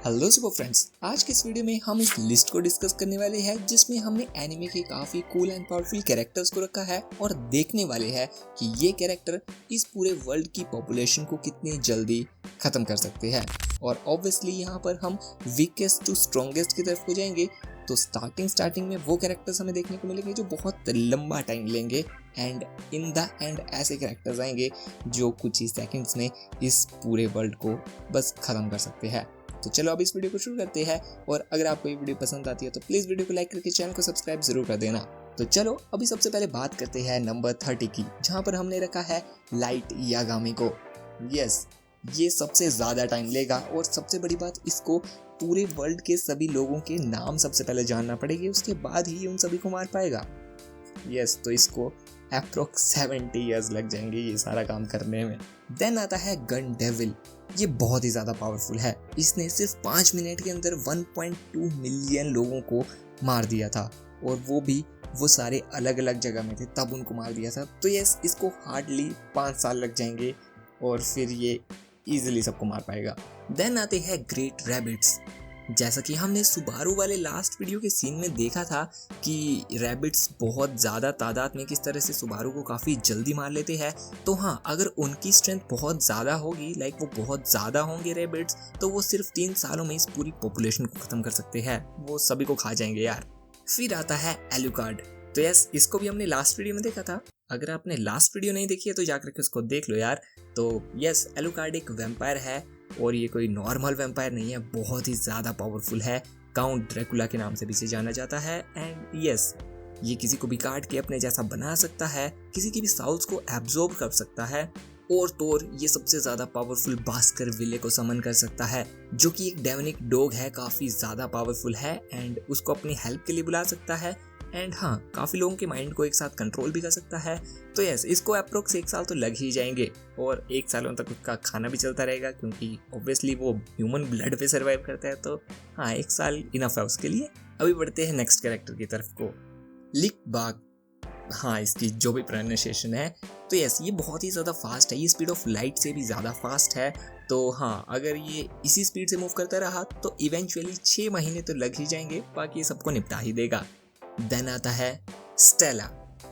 Hello super friends, आज के इस वीडियो में हम उस लिस्ट को डिस्कस करने वाले हैं जिसमें हमने एनिमे के काफी कूल एंड पावरफुल कैरेक्टर्स को रखा है और देखने वाले हैं कि ये कैरेक्टर इस पूरे वर्ल्ड की पॉपुलेशन को कितनी जल्दी खत्म कर सकते हैं। और ऑब्वियसली यहाँ पर हम वीकेस्ट टू स्ट्रॉन्गेस्ट की तरफ हो जाएंगे। तो स्टार्टिंग में वो कैरेक्टर्स हमें देखने को मिलेंगे जो बहुत लंबा टाइम लेंगे एंड इन द एंड ऐसे कैरेक्टर्स आएंगे जो कुछ ही सेकंड्स में इस पूरे वर्ल्ड को बस खत्म कर सकते हैं। तो चलो अब इस वीडियो को शुरू करते हैं। और अगर आपको ये वीडियो पसंद आती है तो प्लीज़ वीडियो को लाइक करके चैनल को सब्सक्राइब जरूर कर देना। तो चलो अभी सबसे पहले बात करते हैं नंबर 30 की, जहाँ पर हमने रखा है लाइट यागामी को। यस, ये सबसे ज़्यादा टाइम लेगा और सबसे बड़ी बात, इसको पूरे वर्ल्ड के सभी लोगों के नाम सबसे पहले जानना पड़ेगी, उसके बाद ही उन सभी को मार पाएगा। यस, तो इसको अप्रोक्स 70 ईयर्स लग जाएंगे ये सारा काम करने में। देन आता है गन डेविल। ये बहुत ही ज़्यादा पावरफुल है। इसने सिर्फ 5 मिनट के अंदर 1.2 मिलियन लोगों को मार दिया था, और वो सारे अलग अलग जगह में थे तब उनको मार दिया था। तो यस, इसको हार्डली 5 साल लग जाएंगे और फिर ये इजीली सबको मार पाएगा। देन आते हैं ग्रेट रैबिट्स। जैसा कि हमने सुबारू वाले लास्ट वीडियो के सीन में देखा था कि रैबिट्स बहुत ज़्यादा तादाद में किस तरह से सुबारू को काफ़ी जल्दी मार लेते हैं। तो हाँ, अगर उनकी स्ट्रेंथ बहुत ज़्यादा होगी, लाइक वो बहुत ज़्यादा होंगे रैबिट्स, तो वो सिर्फ 3 सालों में इस पूरी पॉपुलेशन को ख़त्म कर सकते हैं। वो सभी को खा जाएंगे यार। फिर आता है एलुकार्ड। तो यस, इसको भी हमने लास्ट वीडियो में देखा था। अगर आपने लास्ट वीडियो नहीं देखी है तो जाकर के उसको देख लो यार। तो यस, एलुकार्ड एक वैम्पायर है और ये कोई नॉर्मल वैम्पायर नहीं है, बहुत ही ज़्यादा पावरफुल है। काउंट ड्रैकुला के नाम से भी इसे जाना जाता है। एंड यस, ये किसी को भी काट के अपने जैसा बना सकता है, किसी की भी साउल्स को एब्जॉर्ब कर सकता है, और तो ये सबसे ज़्यादा पावरफुल बास्कर विले को समन कर सकता है, जो कि एक डेमोनिक डॉग है, काफ़ी ज़्यादा पावरफुल है एंड उसको अपनी हेल्प के लिए बुला सकता है। एंड हाँ, काफ़ी लोगों के माइंड को एक साथ कंट्रोल भी कर सकता है। तो यस, इसको अप्रोक्स 1 साल तो लग ही जाएंगे और 1 सालों तक उसका खाना भी चलता रहेगा, क्योंकि ऑब्वियसली वो ह्यूमन ब्लड पे सर्वाइव करता है। तो हाँ, 1 साल इनफ है उसके लिए। अभी बढ़ते हैं नेक्स्ट कैरेक्टर की तरफ को, लिक बाग। हाँ, इसकी जो भी प्रोनाउंसिएशन है, तो यस, ये बहुत ही ज़्यादा फास्ट है। ये स्पीड ऑफ लाइट से भी ज़्यादा फास्ट है। तो हाँ, अगर ये इसी स्पीड से मूव करता रहा तो इवेंचुअली 6 महीने तो लग ही जाएंगे, बाकी ये सबको निपटा ही देगा। देन आता है स्टेला।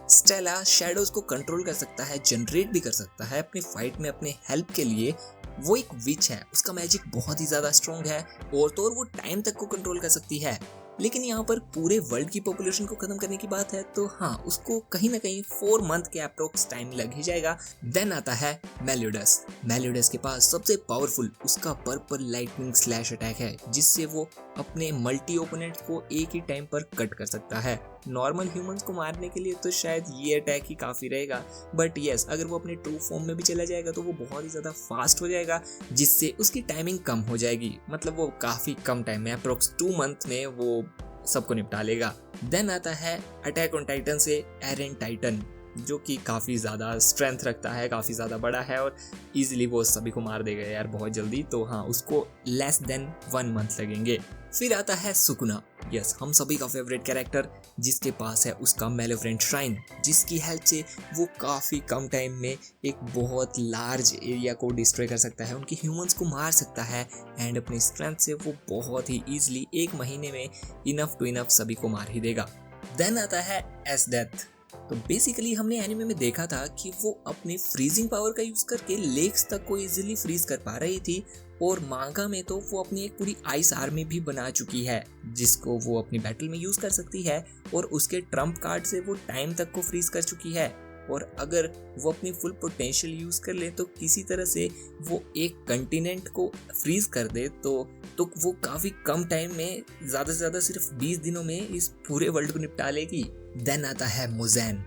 स्टेला शैडोज को कंट्रोल कर सकता है, जनरेट भी कर सकता है अपनी फाइट में अपने हेल्प के लिए। वो एक विच है, उसका मैजिक बहुत ही ज़्यादा स्ट्रॉन्ग है, और तो और वो टाइम तक को कंट्रोल कर सकती है। लेकिन यहाँ पर पूरे वर्ल्ड की पॉपुलेशन को खत्म करने की बात है, तो हाँ, उसको कहीं ना कहीं 4 मंथ के अप्रोक्स टाइम लग ही जाएगा। देन आता है मेलियोडस। मेलियोडस के पास सबसे पावरफुल उसका पर्पल लाइटनिंग स्लैश अटैक है, जिससे वो अपने मल्टी ओपोनेंट को एक ही टाइम पर कट कर सकता है। नॉर्मल ह्यूमंस को मारने के लिए तो शायद ये अटैक ही काफ़ी रहेगा, बट यस, अगर वो अपने ट्रू फॉर्म में भी चला जाएगा तो वो बहुत ही ज़्यादा फास्ट हो जाएगा, जिससे उसकी टाइमिंग कम हो जाएगी। मतलब वो काफ़ी कम टाइम में, अप्रोक्स 2 मंथ में वो सबको निपटा लेगा। देन आता है अटैक ऑन टाइटन से एरन टाइटन, जो कि काफ़ी ज़्यादा स्ट्रेंथ रखता है, काफ़ी ज़्यादा बड़ा है और इजीली वो सभी को मार देगा यार बहुत जल्दी। तो हाँ, उसको लेस देन 1 मंथ लगेंगे। फिर आता है सुकुना। यस, हम सभी का फेवरेट कैरेक्टर, जिसके पास है उसका मेलेवरेंट श्राइन, जिसकी हेल्प से वो काफ़ी कम टाइम में एक बहुत लार्ज एरिया को डिस्ट्रॉय कर सकता है, उनके ह्यूमंस को मार सकता है, एंड अपनी स्ट्रेंथ से वो बहुत ही ईजिली 1 महीने में इनफ टू इनफ सभी को मार ही देगा। देन आता है एसडेथ। तो बेसिकली हमने एनिमे में देखा था कि वो अपने फ्रीजिंग पावर का यूज करके लेक्स तक को इजीली फ्रीज कर पा रही थी, और मांगा में तो वो अपनी एक पूरी आइस आर्मी भी बना चुकी है, जिसको वो अपनी बैटल में यूज कर सकती है, और उसके ट्रम्प कार्ड से वो टाइम तक को फ्रीज कर चुकी है। और अगर वो अपनी फुल पोटेंशियल यूज कर ले तो किसी तरह से वो एक कंटिनेंट को फ्रीज कर दे तो वो काफी कम टाइम में, ज्यादा से ज्यादा सिर्फ 20 दिनों में इस पूरे वर्ल्ड को निपटा लेगी। देन आता है मुज़ेन।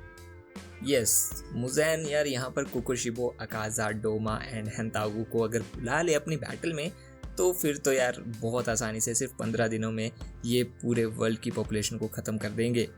यस, मुज़ेन यार, यहाँ पर कुकुशिबो, अकाज़ा, डोमा एंड हेंतागु को अगर बुला ले अपनी बैटल में तो फिर तो यार बहुत आसानी से सिर्फ 15 दिनों में ये पूरे वर्ल्ड की पॉपुलेशन को ख़त्म कर देंगे।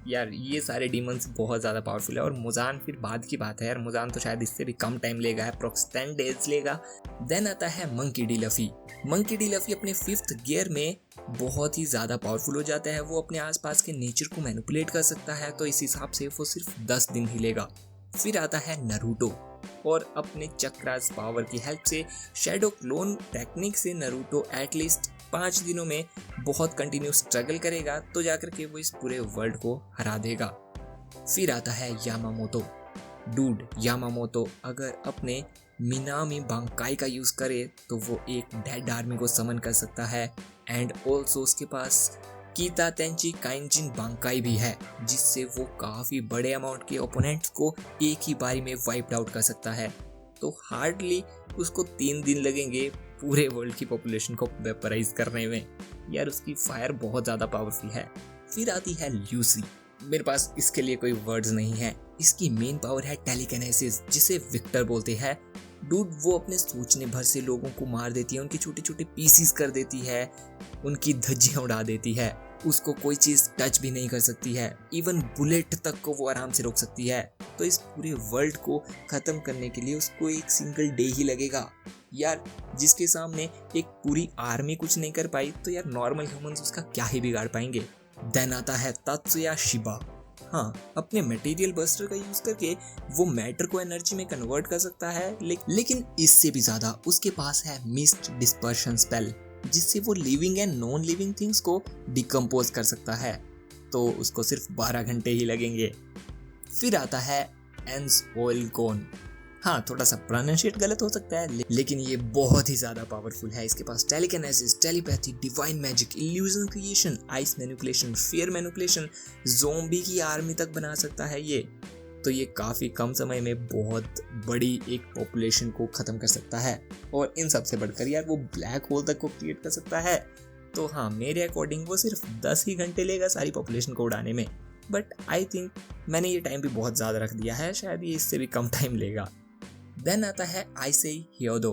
यार ये सारे डीमंस बहुत ज़्यादा पावरफुल है, और मुज़ान फिर बाद की बात है यार। मुज़ान तो शायद इससे भी कम टाइम लेगा, अप्रोक्स 10 डेज लेगा। देन आता है मंकी डी लफ़ी। मंकी डी लफ़ी अपने 5th गियर में बहुत ही ज़्यादा पावरफुल हो जाता है। वो अपने आसपास के नेचर को मैनिपुलेट कर सकता है, तो इस हिसाब से वो सिर्फ 10 दिन ही लेगा। फिर आता है नरूटो, और अपने चक्रास पावर की हेल्प से शैडो क्लोन टेक्निक से नरूटो एटलीस्ट 5 दिनों में बहुत कंटिन्यूस स्ट्रगल करेगा तो जाकर के वो इस पूरे वर्ल्ड को हरा देगा। फिर आता है यामामोतो। डूड, यामामोतो अगर अपने मिनामी बांकाई का यूज करे तो वो एक डेड आर्मी को समन कर सकता है एंड ऑल्सो उसके पास कीता तेंची काइंजिन बांकाई भी है, जिससे वो काफी बड़े अमाउंट के ओपोनेंट्स को एक ही बारी में वाइप्ड आउट कर सकता है। तो हार्डली उसको 3 दिन लगेंगे पूरे वर्ल्ड की पॉपुलेशन को वेपराइज करने में। यार उसकी फायर बहुत ज्यादा पावरफुल है। फिर आती है ल्यूसी। मेरे पास इसके लिए कोई वर्ड्स नहीं है। इसकी मेन पावर है टेलीकिनेसिस, जिसे विक्टर बोलते हैं। डूड वो अपने सोचने भर से लोगों को मार देती है, उनके छोटे छोटे पीसीस कर देती है, उनकी धज्जियां उड़ा देती है। उसको कोई चीज टच भी नहीं कर सकती है, इवन बुलेट तक को वो आराम से रोक सकती है। तो इस पूरे वर्ल्ड को खत्म करने के लिए उसको एक सिंगल डे ही लगेगा। यार जिसके सामने एक पूरी आर्मी कुछ नहीं कर पाई, तो यार नॉर्मल ह्यूमंस उसका क्या ही बिगाड़ पाएंगे। देन आता है तात्सुया शिबा। हाँ, अपने मटेरियल बस्टर का यूज करके वो मैटर को एनर्जी में कन्वर्ट कर सकता है, लेकिन इससे भी ज्यादा उसके पास है मिस्ट डिस्पर्शन स्पेल, जिससे वो living and non living things को डिकम्पोज कर सकता है। तो उसको सिर्फ 12 घंटे ही लगेंगे। फिर आता है एंस ओइलगोन। हाँ, थोड़ा सा प्रोनाउंशिएट गलत हो सकता है, लेकिन ये बहुत ही ज्यादा पावरफुल है। इसके पास telekinesis, telepathy, divine magic, illusion creation, ice manipulation, fear manipulation, zombie की आर्मी तक बना सकता है ये। तो ये काफी कम समय में बहुत बड़ी एक पॉपुलेशन को खत्म कर सकता है, और इन सबसे बढ़कर यार वो ब्लैक होल तक को क्रिएट कर सकता है। तो हाँ, मेरे अकॉर्डिंग वो सिर्फ 10 ही घंटे लेगा सारी पॉपुलेशन को उड़ाने में। बट आई थिंक मैंने ये टाइम भी बहुत ज्यादा रख दिया है, शायद ये इससे भी कम टाइम लेगा। देन आता है आइसेई हियोदो।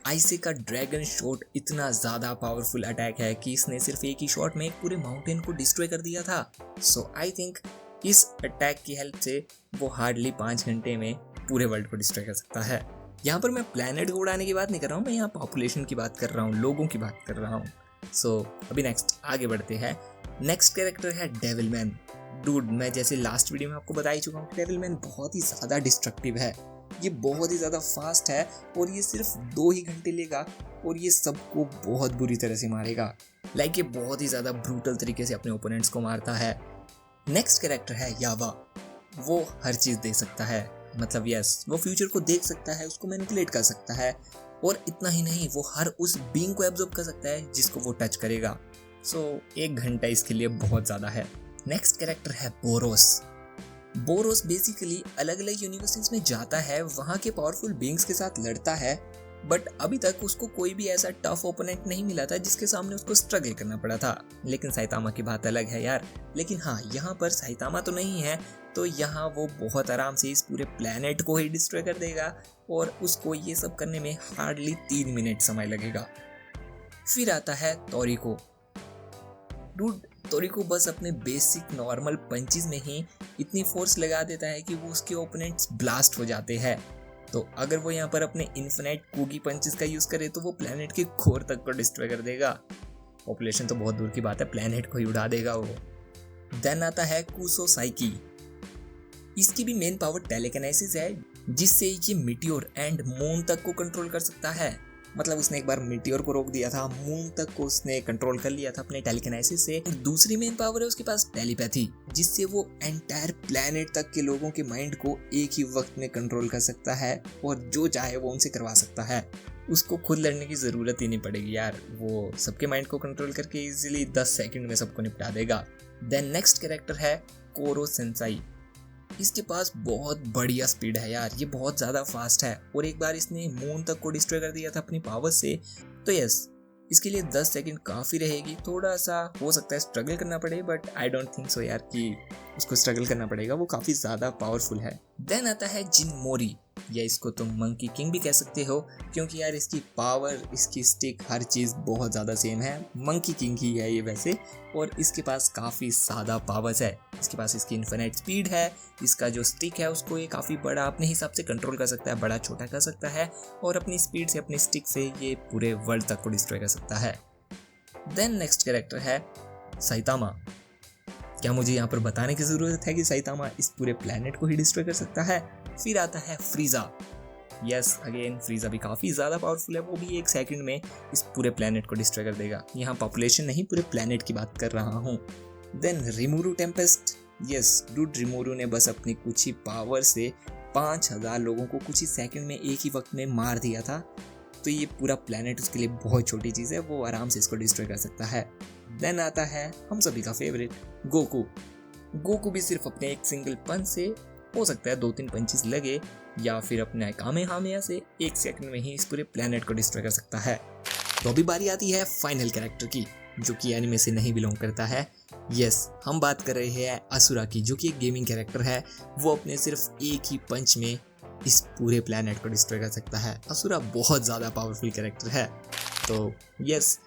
आइसे का ड्रैगन शॉट इतना ज्यादा पावरफुल अटैक है कि इसने सिर्फ एक ही शॉट में एक पूरे माउंटेन को डिस्ट्रॉय कर दिया था। सो आई थिंक इस अटैक की हेल्प से वो हार्डली 5 घंटे में पूरे वर्ल्ड को डिस्ट्रॉय कर सकता है। यहाँ पर मैं प्लैनेट को उड़ाने की बात नहीं कर रहा हूँ, मैं यहाँ पॉपुलेशन की बात कर रहा हूँ, लोगों की बात कर रहा हूँ। सो अभी नेक्स्ट आगे बढ़ते हैं। नेक्स्ट कैरेक्टर है डेविलमैन। डूड, मैं जैसे लास्ट वीडियो में आपको बता ही चुका हूँ, डेविलमैन बहुत ही ज्यादा डिस्ट्रक्टिव है। ये बहुत ही ज़्यादा फास्ट है और ये सिर्फ 2 ही घंटे लेगा और ये सबको बहुत बुरी तरह से मारेगा। ये बहुत ही ज़्यादा ब्रूटल तरीके से अपने ओपोनेंट्स को मारता है। नेक्स्ट कैरेक्टर है यावा। वो हर चीज़ देख सकता है, मतलब यस, वो फ्यूचर को देख सकता है, उसको मैनिपुलेट कर सकता है, और इतना ही नहीं, वो हर उस बीइंग को एब्जॉर्ब कर सकता है जिसको वो टच करेगा। सो 1 घंटा इसके लिए बहुत ज़्यादा है। नेक्स्ट कैरेक्टर है बोरोस। बोरोस बेसिकली अलग अलग यूनिवर्सिटीज में जाता है, वहाँ के पावरफुल बीइंग्स के साथ लड़ता है, बट अभी तक उसको कोई भी ऐसा टफ ओपोनेंट नहीं मिला था जिसके सामने उसको स्ट्रगल करना पड़ा था। लेकिन साइतामा की बात अलग है यार। लेकिन हाँ, यहाँ पर साइतामा तो नहीं है, तो यहाँ वो बहुत आराम से इस पूरे प्लेनेट को ही डिस्ट्रॉय कर देगा और उसको ये सब करने में हार्डली 3 मिनट समय लगेगा। फिर आता है तोरिको। डूड, तोरिको बस अपने बेसिक नॉर्मल पंचेस में ही इतनी फोर्स लगा देता है कि वो उसके ओपोनेंट्स ब्लास्ट हो जाते हैं। तो अगर वो यहाँ पर अपने इन्फिनाइट कुगी पंचेस का यूज करे तो वो प्लेनेट के कोर तक को डिस्ट्रॉय कर देगा। पॉपुलेशन तो बहुत दूर की बात है, प्लेनेट को ही उड़ा देगा वो। देन आता है कुसो साइकी। इसकी भी मेन पावर टेलीकिनेसिस है, जिससे ये मीटियोर एंड मून तक को कंट्रोल कर सकता है। मतलब उसने एक बार मीटियोर को रोक दिया था, मून तक को उसने कंट्रोल कर लिया था अपने टेलीकिनेसिस से। दूसरी मेन पावर है उसके पास टेलीपैथी, जिससे वो एंटायर प्लेनेट तक के लोगों के माइंड को एक ही वक्त में कंट्रोल कर सकता है और जो चाहे वो उनसे करवा सकता है। उसको खुद लड़ने की जरूरत ही नहीं पड़ेगी यार, वो सबके माइंड को कंट्रोल करके इजीली 10 सेकंड में सबको निपटा देगा। देन नेक्स्ट कैरेक्टर है कोरो सेंसाई। इसके पास बहुत बढ़िया स्पीड है यार, ये बहुत ज़्यादा फास्ट है और एक बार इसने मून तक को डिस्ट्रॉय कर दिया था अपनी पावर से। तो यस, इसके लिए 10 सेकंड काफ़ी रहेगी। थोड़ा सा हो सकता है स्ट्रगल करना पड़े, but I don't think so यार कि उसको स्ट्रगल करना पड़ेगा, वो काफ़ी ज़्यादा पावरफुल है। देन आता है जिन मोरी, या इसको तुम मंकी किंग भी कह सकते हो, क्योंकि यार इसकी पावर, इसकी स्टिक, हर चीज़ बहुत ज़्यादा सेम है। मंकी किंग ही है ये वैसे, और इसके पास काफ़ी ज़्यादा पावर्स है। इसके पास इसकी इन्फिनिट स्पीड है, इसका जो स्टिक है उसको ये काफ़ी बड़ा अपने हिसाब से कंट्रोल कर सकता है, बड़ा छोटा कर सकता है, और अपनी स्पीड से, अपनी स्टिक से ये पूरे वर्ल्ड तक को डिस्ट्रॉय कर सकता है। देन नेक्स्ट कैरेक्टर है साइतामा। क्या मुझे यहाँ पर बताने की ज़रूरत है कि साइतामा इस पूरे प्लेनेट को ही डिस्ट्रॉय कर सकता है? फिर आता है फ्रीजा। यस अगेन फ्रीजा भी काफ़ी ज़्यादा पावरफुल है, वो भी 1 सेकंड में इस पूरे प्लेनेट को डिस्ट्रॉय कर देगा। यहाँ पॉपुलेशन नहीं, पूरे प्लेनेट की बात कर रहा हूँ। देन रिमोरू टेम्पेस्ट, यस डूड रिमोरू ने बस अपनी कुछ ही पावर से 5000 लोगों को कुछ ही सेकंड में एक ही वक्त में मार दिया था। तो ये पूरा प्लेनेट उसके लिए बहुत छोटी चीज़ है, वो आराम से इसको डिस्ट्रॉय कर सकता है। देन आता है हम सभी का फेवरेट गोकू। गोकू भी सिर्फ अपने एक सिंगल पंच से, हो सकता है 2-3 पंचेस लगे, या फिर अपने कामेहामेहा से 1 सेकंड में ही इस पूरे प्लेनेट को डिस्ट्रॉय कर सकता है। तो अभी बारी आती है फाइनल कैरेक्टर की, जो कि एनिमे से नहीं बिलोंग करता है। यस हम बात कर रहे हैं असुरा की, जो कि एक गेमिंग कैरेक्टर है। वो अपने सिर्फ एक ही पंच में इस पूरे प्लेनेट को डिस्ट्रॉय कर सकता है। असुरा बहुत ज़्यादा पावरफुल कैरेक्टर है। तो यस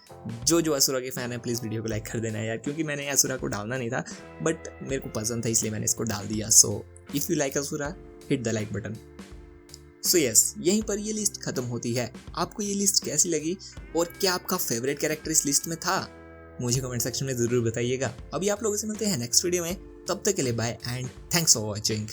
जो असुरा के फैन है प्लीज़ वीडियो को लाइक कर देना यार, क्योंकि मैंने असुरा को डालना नहीं था बट मेरे को पसंद था इसलिए मैंने इसको डाल दिया। सो इफ़ यू लाइक असुरा hit the like button. So yes यहीं पर ये लिस्ट खत्म होती है। आपको ये लिस्ट कैसी लगी और क्या आपका फेवरेट कैरेक्टर इस लिस्ट में था, मुझे कमेंट सेक्शन में ज़रूर बताइएगा। अभी आप लोगों से मिलते हैं नेक्स्ट वीडियो में, तब तक के लिए bye and thanks for watching.